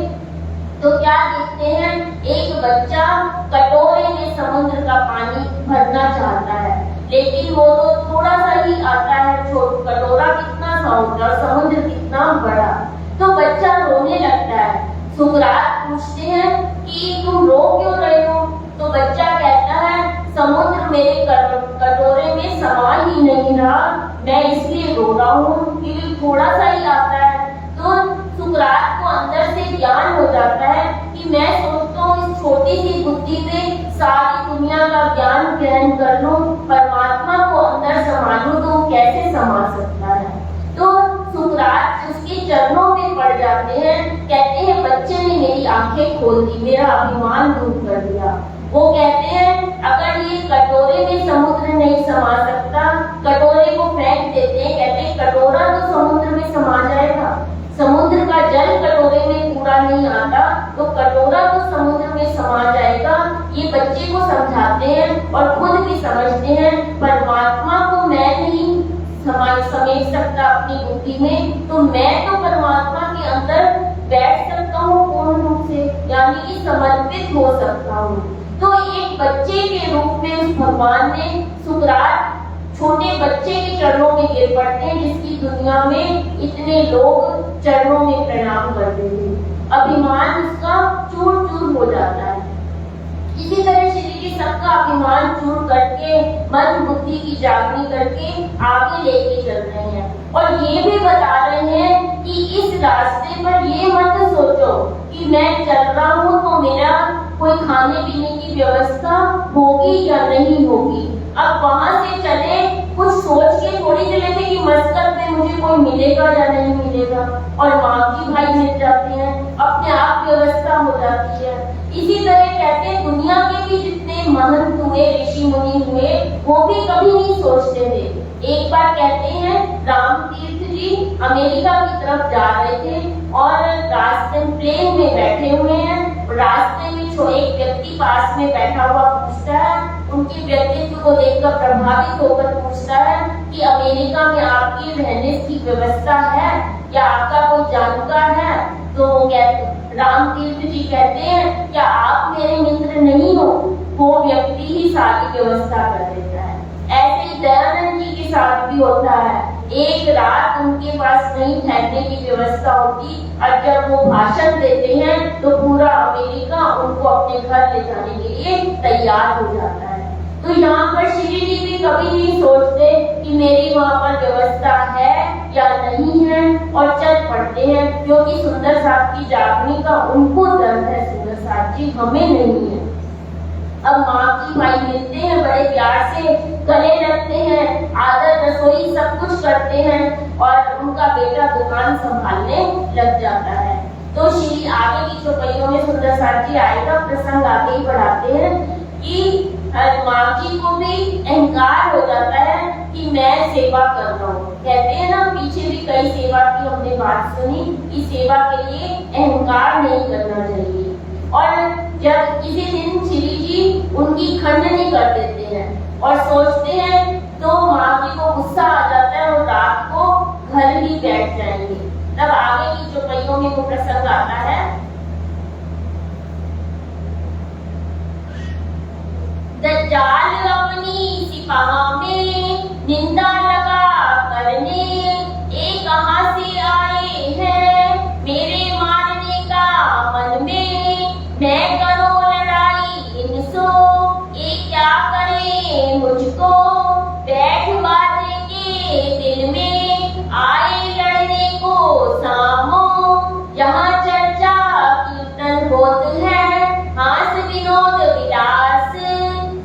तो क्या देखते हैं, एक बच्चा कटोरे में समुद्र का पानी भरना चाहता है, लेकिन वो तो थोड़ा सा ही आता है, कटोरा कितना सा होता है, समुद्र कितना बड़ा। तो बच्चा रोने लगता है। सुकरात पूछते हैं कि तुम रो क्यों रहे हो? तो बच्चा कहता है समुद्र मेरे कटोरे में समा ही नहीं रहा, मैं इसलिए रो रहा हूँ क्योंकि थोड़ा सा ही आता है। तो सुकरात को अंदर से ज्ञान हो जाता है कि मैं सोचता हूँ इस छोटी सी बुद्धि में सारी दुनिया का ज्ञान ग्रहण कर लूं, परमात्मा को अंदर संभालूं तो कैसे संभाल सकता है। तो सुकरात उसके चरणों में पड़ जाते हैं, कहते हैं बच्चे ने मेरी आंखें खोल दी, मेरा अभिमान दूर कर दिया। वो कहते हैं अगर ये कटोरे में समुद्र नहीं समा सकता, कटोरे को फेंक देते हैं, कहते हैं कटोरा तो समुद्र में समा जाएगा, समुद्र का जल कटोरे में पूरा नहीं आता तो कटोरा तो समुद्र में समा जाएगा। ये बच्चे को समझाते हैं और खुद भी समझते हैं परमात्मा को मैं नहीं समेट सकता अपनी बुद्धि में, तो मैं तो परमात्मा के अंदर बैठ सकता हूँ पूर्ण रूप से, यानी कि समर्पित हो सकता हूँ। तो एक बच्चे के रूप में उस भगवान ने, सुकरात छोटे बच्चे के चरणों में गिर पड़ते हैं, जिसकी दुनिया में इतने लोग चरणों में प्रणाम करते थे। अभिमान उसका चूर चूर हो जाता है। इसी तरह श्री जी सबका अभिमान चूर करके, मन बुद्धि की जागनी करके आगे लेके चल रहे हैं और ये भी बता रहे हैं कि इस रास्ते पर ये मत सोचो कि मैं चल रहा हूँ तो मेरा कोई खाने पीने की व्यवस्था होगी या नहीं होगी। अब अब वहां से चले कुछ सोच के थोड़ी चले थे कि मस्कत में मुझे कोई मिलेगा या नहीं मिलेगा, और बाकी भाई मिल जाते हैं, अपने आप व्यवस्था हो जाती है। इसी तरह कहते हैं दुनिया के भी जितने महंत हुए, ऋषि मुनि हुए, वो भी कभी नहीं सोचते थे। एक बार कहते हैं राम तीर्थ जी अमेरिका की तरफ जा रहे थे और रास्ते में प्लेन में बैठे हुए हैं। रास्ते में एक व्यक्ति पास में बैठा हुआ पूछता है, उनके व्यक्तित्व को देखकर प्रभावित होकर पूछता है कि अमेरिका में आपकी रहने की व्यवस्था है या आपका कोई जानकार है? तो वो कहते, राम तीर्थ जी कहते हैं क्या आप मेरे मित्र नहीं हो? वो व्यक्ति ही सारी व्यवस्था कर देता है। ऐसे ही दयानंद जी के साथ भी होता है। एक रात उनके पास नहीं ठहरने की व्यवस्था होती और जब वो भाषण देते हैं तो पूरा अमेरिका उनको अपने घर ले जाने के लिए तैयार हो जाता है। तो यहाँ पर श्री जी भी कभी नहीं सोचते कि मेरी वहाँ पर व्यवस्था है या नहीं है और चल पड़ते हैं, क्योंकि सुंदर साहब की जागने का उनको दर्द है, सुंदर साहब जी हमें नहीं है। अब माँ की भाई मिलते हैं, बड़े प्यार से गले लगते हैं, आदर रसोई सब कुछ करते हैं और उनका बेटा दुकान संभालने लग जाता है। तो श्री आगे की चौपाइयों में सुंदर साहब जी आएगा, प्रसंग आगे ही बढ़ाते हैं कि माँ जी को भी अहंकार हो जाता है कि मैं सेवा कर रहा हूँ। कहते हैं ना, पीछे भी कई सेवा की हमने बात सुनी कि सेवा के लिए अहंकार नहीं करना चाहिए। और जब किसी दिन श्री जी उनकी खंडनी कर देते हैं और सोचते हैं तो माँ जी को गुस्सा आ जाता है और रात को घर ही बैठ जाएंगे। तब आगे की चौपाइयों में वो प्रसंग आता है, दज्जाल अपनी सिपाह में निंदा लगा करने, ये कहाँ से आए हैं मेरे मारने का मन में, मैं करो लड़ाई इनसो ये क्या करे मुझको, बैठ बाजे के दिल में आए लड़ने को सामो, यहाँ चर्चा कीर्तन होत है हास विनोद विलास,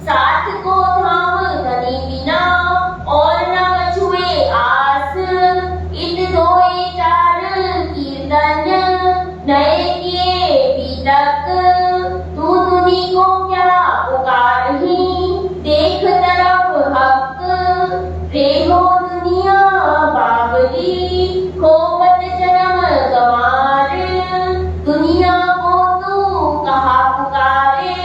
साथ को धाम धनी बिना और न कछुए आस, इत दोए चार कीर्तन नए किए बीतक, तू तुनी को क्या पुकारही देख तरफ हक, रे हो दुनिया बावली खोपत जन्म गंवार, दुनिया को तू कहा पुकारे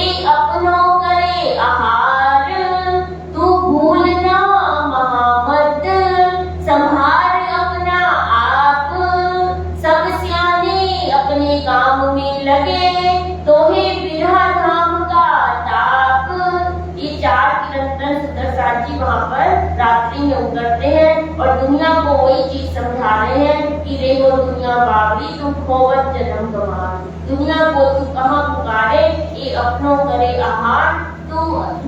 एक अपनों करे आहार, तू भूलना महामत संभार अपना आप, सब सियाने अपने काम में लगे तोहे बिरहा धाम का ताप। ये चार किरंतन सुंदर साहब जी वहाँ पर रात्रि में उतरते हैं और दुनिया को वही चीज समझा रहे हैं कि रे हो दुनिया बावरी तुम खोवत जन्म गंवार, दुनिया को तू कहाँ पुकारे ये अपनों करे आहार, तू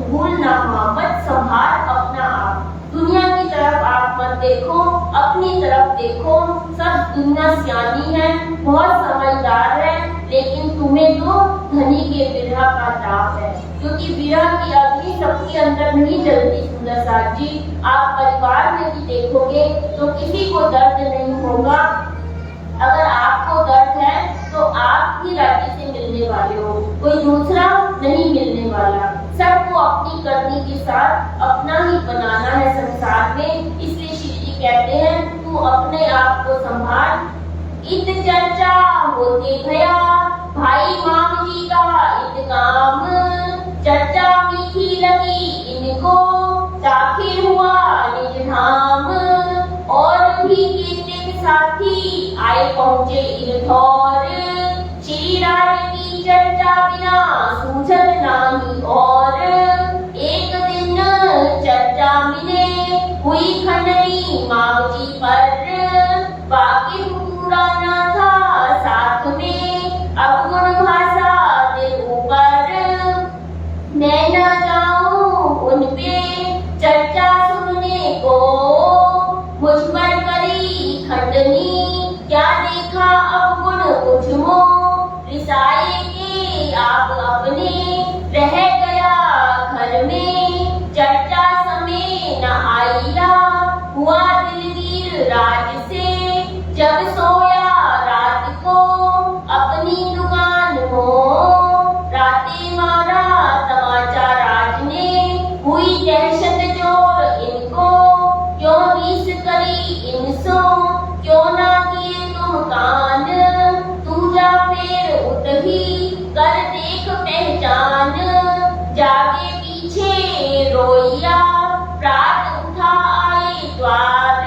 भूल ना मत संभाल अपना आप। दुनिया की तरफ आप मत देखो, अपनी तरफ देखो। सब दुनिया सियानी है, बहुत समझदार है, लेकिन तुम्हें तो धनी के विरह का ताप है, क्योंकि विरह की अग्नि सबके अंदर नहीं जलती। सुंदर साहब जी आप परिवार में भी देखोगे तो किसी को दर्द नहीं होगा। अगर आपको दर्द है तो आप ही राज्य से मिलने वाले हो, कोई दूसरा नहीं मिलने वाला। सबको अपनी करनी के साथ अपना ही बनाना है संसार में। इसलिए श्री जी कहते हैं तू अपने आप को संभाल। इत चर्चा होते भया भाई माम जी का इत काम, चर्चा मीठी लगी इनको दाखिल हुआ निज धाम, और भी कितने साथी आए पहुँचे इंदौर, श्री राज की चर्चा बिना सूझत नाही और, एक दिन चर्चा मिले हुई खंडनी माम जी पर, वाकिफ पूरा न था साथ में अवगुण भाषा दिल ऊपर, मैं न जाऊं उन पे चर्चा सुनने को, मुझ पर करी खंडनी क्या देखा अवगुण मुझमो, रिसाए के आप अपने रह गया घर में, चर्चा दहशत जोर इनको, क्यों रीस करी इनसो, क्यों ना किए तुम कान, तू जा फेर उतही कर देख पहचान, जागे पीछे रोइया प्रात उठा आए द्वार,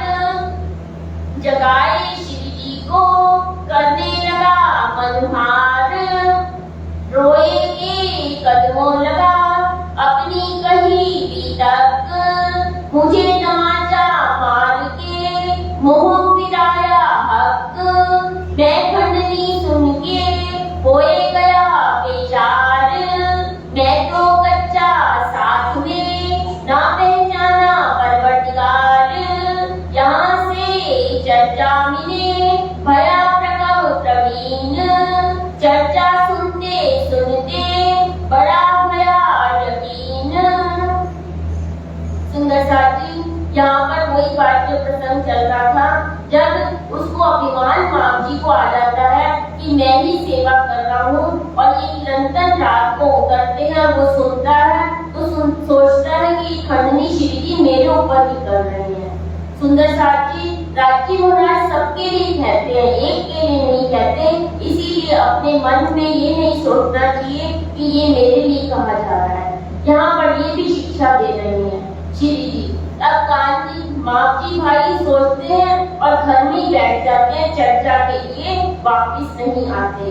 जगाए श्री जी को करने लगा मनहार, रोएंगे कदमों लगा अपनी कही बीतक, मुझे तमाचा मार के मोह फिराया हक, मैं खंडनी सुन के होए गया बेचार, मैं तो कच्चा साथ में ना पहचाना परवरदिगार, यहाँ से चर्चा मिले भया प्रकव प्रवीण, चर्चा सुनते सुनते बड़ा भया यकीन। सुंदर साथ जी, यहाँ पर वही वाक्य प्रसंग चल रहा था जब उसको अभिमान माम जी को आ जाता है कि मैं ही सेवा कर रहा हूँ, और ये निरंतर रात को उतरते हैं, वो सुनता है तो सोचता है कि खंडनी श्री जी मेरे ऊपर ही कर रहे हैं। सुंदर साथ जी, राजी महाराज सबके लिए कहते हैं, एक के लिए नहीं कहते, इसीलिए अपने मन में ये नहीं सोचना चाहिए कि ये मेरे लिए कहा जा रहा है। यहाँ पर ये भी शिक्षा दे रही है श्री जी। अब कांजी माप जी भाई सोचते हैं और घर में ही बैठ जाते हैं, चर्चा के लिए वापिस नहीं आते।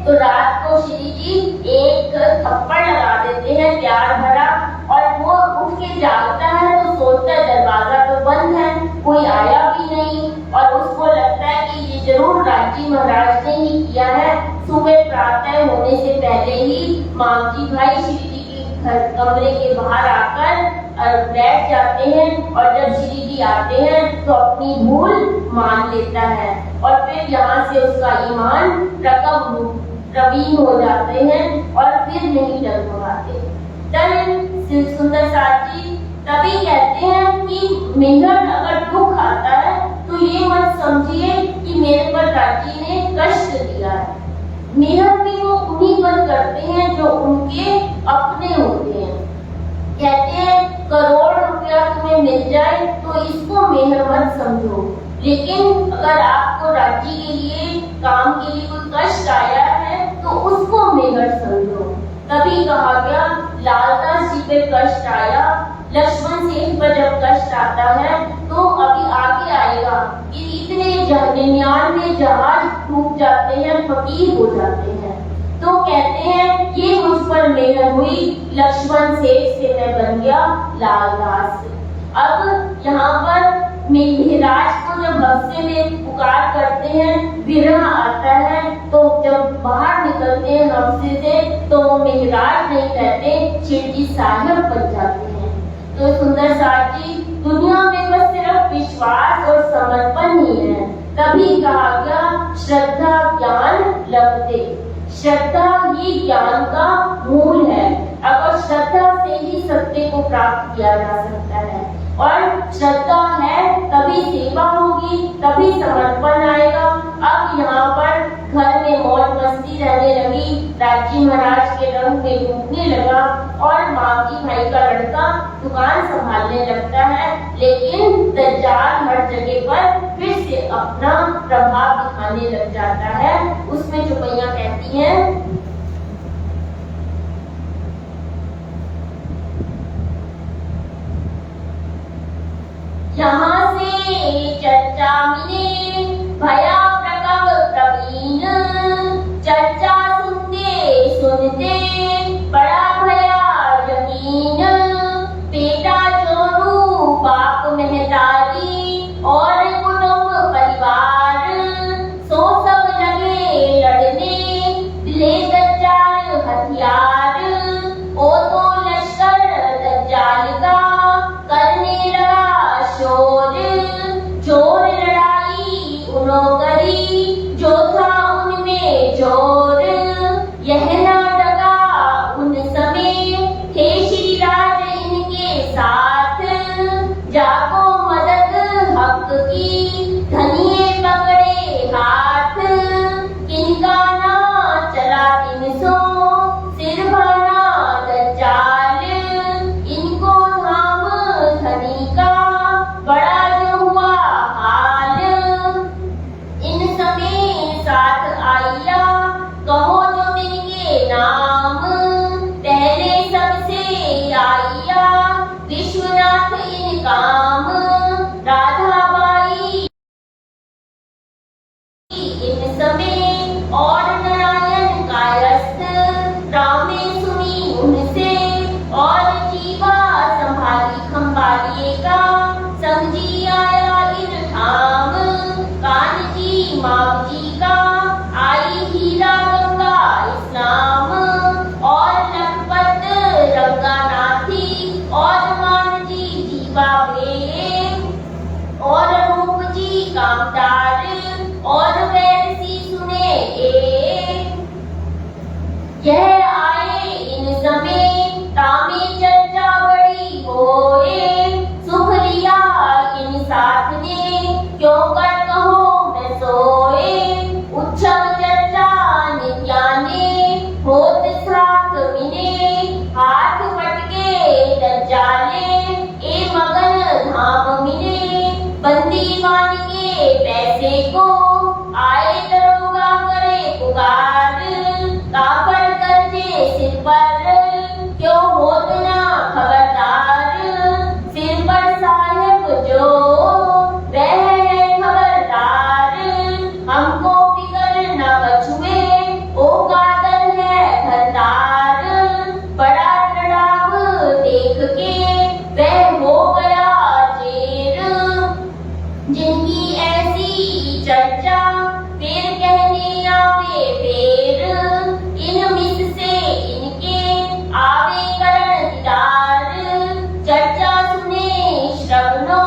तो रात को श्री जी एक थप्पड़ लगा देते हैं प्यार भरा, और वो उठ के जागता है तो सोचता है दरवाजा तो बंद है, कोई आया भी नहीं, और उसको लगता है कि ये जरूर राजी महाराज ने ही किया है। सुबह प्रातः होने से पहले ही माम जी भाई श्री जी के कमरे के बाहर आकर बैठ जाते हैं, और जब श्री जी आते हैं तो अपनी भूल मान लेता है, और फिर यहाँ से उसका ईमान प्रवीण हो जाते हैं और फिर नहीं डगमगाते। तब सुंदर साथ जी तभी कहते हैं कि मेहर अगर दुख आता है तो ये मत समझिए कि मेरे पर राजी ने कष्ट दिया है। मेहर भी वो उन्हीं पर करते हैं जो उनके अपने होते हैं। कहते हैं करोड़ रुपया तुम्हें मिल जाए तो इसको मेहर मत समझो, लेकिन अगर आपको राजी के लिए काम के लिए कोई कष्ट आया है तो उसको मेहर समझो। तभी कहा गया लालदास जी पे कष्ट आया, लक्ष्मण सेठ पर जब कष्ट आता है तो अभी आगे आएगा कि इतने 99 जहाज टूट जाते हैं, फकीर हो जाते हैं। तो कहते हैं ये मुझ पर मेहर हुई, लक्ष्मण सेठ से मैं बन गया लालदास। अब यहाँ पर मेघराज को जब हफ्ते में पुकार करते हैं, विरह आता है, तो जब बाहर निकलते हैं हफ्ते से तो मेघराज नहीं कहते, शिरडी साहिब बन जाते हैं। तो सुंदर साथ जी, दुनिया में बस सिर्फ विश्वास और समर्पण ही है। तभी कहा गया श्रद्धा ज्ञान लगते, श्रद्धा ही ज्ञान का मूल है। अगर श्रद्धा से ही सत्य को प्राप्त किया जा सकता है, और श्रद्धा है तभी सेवा होगी, तभी समर्पण आएगा। अब यहाँ पर घर में मौज मस्ती रहने लगी, राजी महाराज के रंग में डूबने लगा, और मावजी भाई का लड़का दुकान संभालने लगता है, लेकिन दज्जाल हर जगह पर फिर से अपना प्रभाव दिखाने लग जाता है। उसमें चुपैया कहती है, यहाँ से चर्चा मिले भया प्रकव प्रवीण, चर्चा सुनते सुनते बड़ा भया यकीन, बेटा जोरू बाप महतारी और कुटुंब परिवार, सो सब लगे लड़ने ले दज्जाल हथियार, ओ तो लश्कर दज्जाल का करने लगा शोर, चोर लड़ाई उन्हों ग्वालियेका समझी आया इन ठाम कानजी मावजी का आई हीरा गंगा इस्लाम और लखपत रंगानाथी और मानजी जीवा प्रेम और रूप जी कामदार और वैसी सुने यह आए इन समय तामे चर्चा बड़ी होए सुख लिया इन साथ ने क्यों कर कहो मैं सोए उच्छल चर्चा नित्याने होत साथ मिने हाथ पटके दज्जाले ए मगन धाम मिने बंदी मान के पैसे को आए दरोगा करे पुकार काफर करते सिर पर क्यों होत ना खबरदार सिर पर साहिब जो वह है खबरदार हमको फिकर न बचुए ओ कादर है घरदार बड़ा डराव देख के वह हो गया जेर जिनकी ऐसी चर्चा फिर कहने आवे फेर इन मिस से इनके आवे करण दीदार चर्चा सुने श्रवणो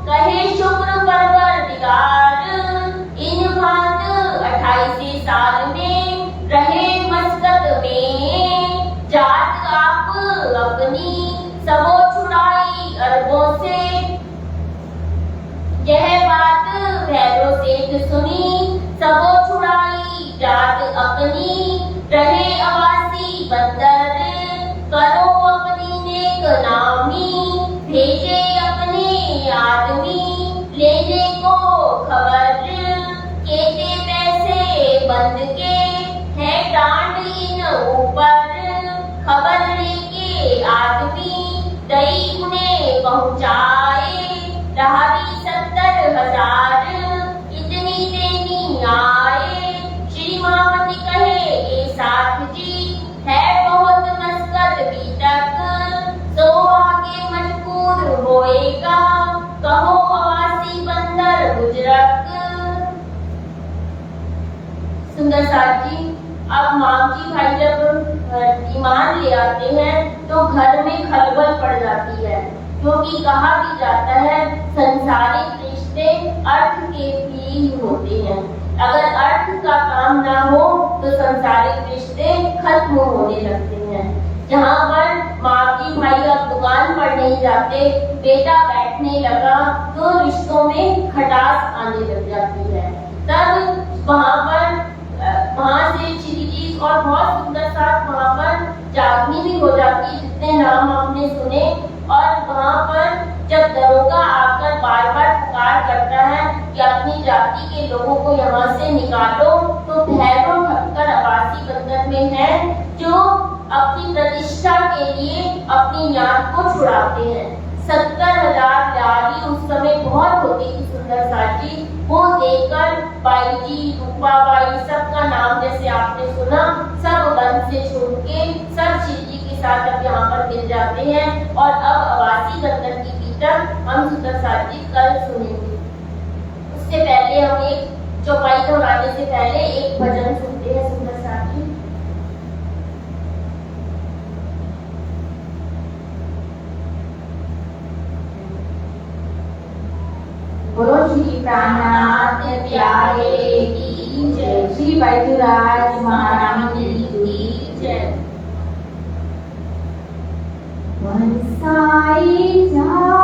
कहे शुक्र परवरदिगार इन भांत 28 साल में रहे मस्कत में जात आप अपनी सबो छुड़ाई अरबों से यह बात भैरो सेठ सुनी सबो छुड़ाई जात अपनी रहे अवासी बंदर करो अपनी नेक नामी भेजे अपने आदमी लेने को खबर केते पैसे बंद के है डांड इन ऊपर खबर लेके आदमी दई उन्हें पहुंचाए रहावी 70,000 इतनी देनी आए श्री मामती कहे ये साथ जी है बहुत मस्कत बीतक सो आगे मजबूर होएगा कहो अवासी बंदर गुजरक सुंदर साथ जी अब मामजी भाई जब ईमान ले आते हैं तो घर में खलबल पड़ जाती है क्योंकि कहा भी जाता है संसारिक रिश्ते अर्थ के भी होते हैं अगर अर्थ का काम ना हो तो संसारिक रिश्ते खत्म होने लगते हैं जहाँ पर मावजी भाई अब दुकान पर नहीं जाते बेटा बैठने लगा तो रिश्तों में खटास आने लग जाती है तब वहाँ से चिलीज और बहुत सुंदर साथ वहाँ पर जागनी भी हो जाती जितने नाम आपने सुने और वहाँ पर जब दरोगा आकर बार बार पुकार करता है कि अपनी जाति के लोगों को यहाँ से निकालो तो भैरव ठक्कर अवासी बंदर में है जो अपनी प्रतिष्ठा के लिए अपनी नाक को छुड़ाते हैं 70,000 लाली उस समय बहुत होती थी सुंदर साथी वो देखकर बाई जी रूपाबाई सबका नाम जैसे आपने सुना सब बंद से छोड़ के सब शिवजी के साथ अब यहाँ पर मिल जाते हैं और अब अवासी बंदर की कीर्तन हम सुंदर साथी कल सुनेंगे उससे पहले हम एक चौपाई दोहराने से पहले एक भजन सुनते हैं सुंदर साथी बोलो श्री प्राणनाथ प्यारे की जय श्री बैजूराज महारानी की जय बरसाई जा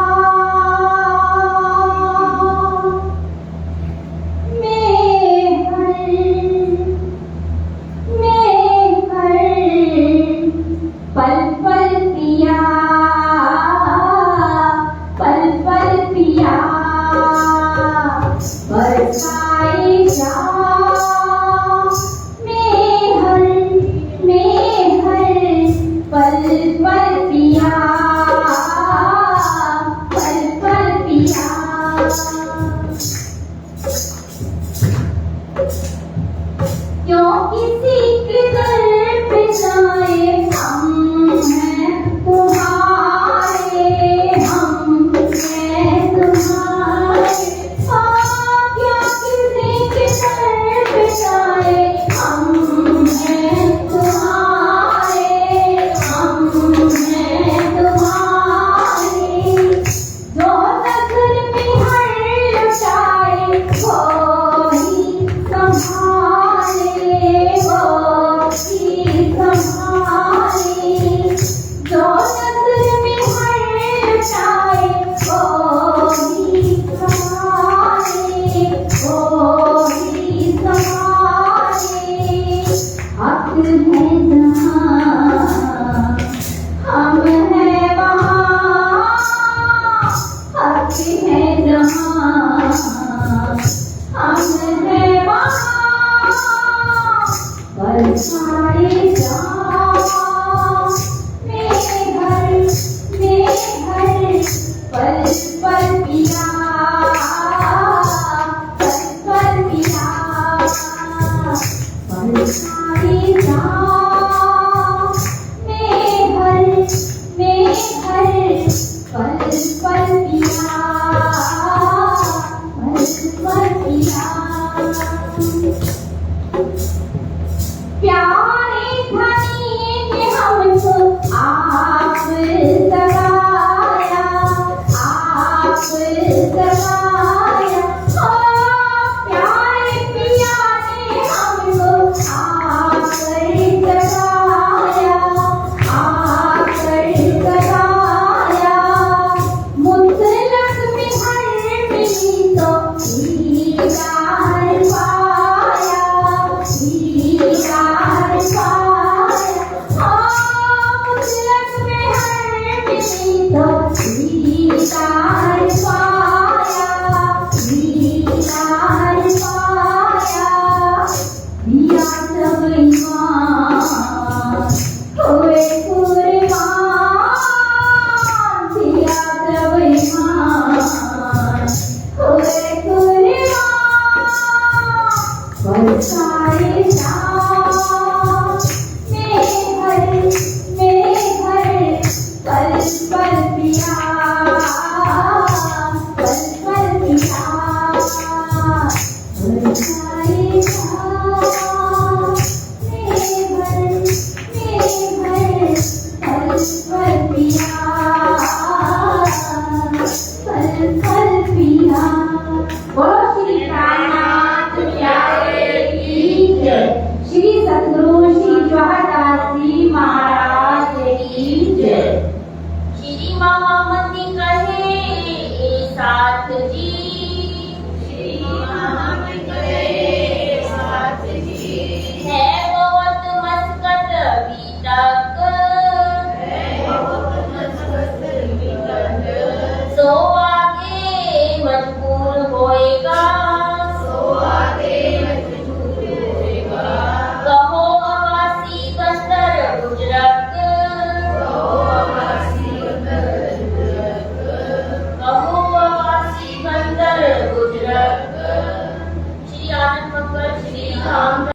साथ जी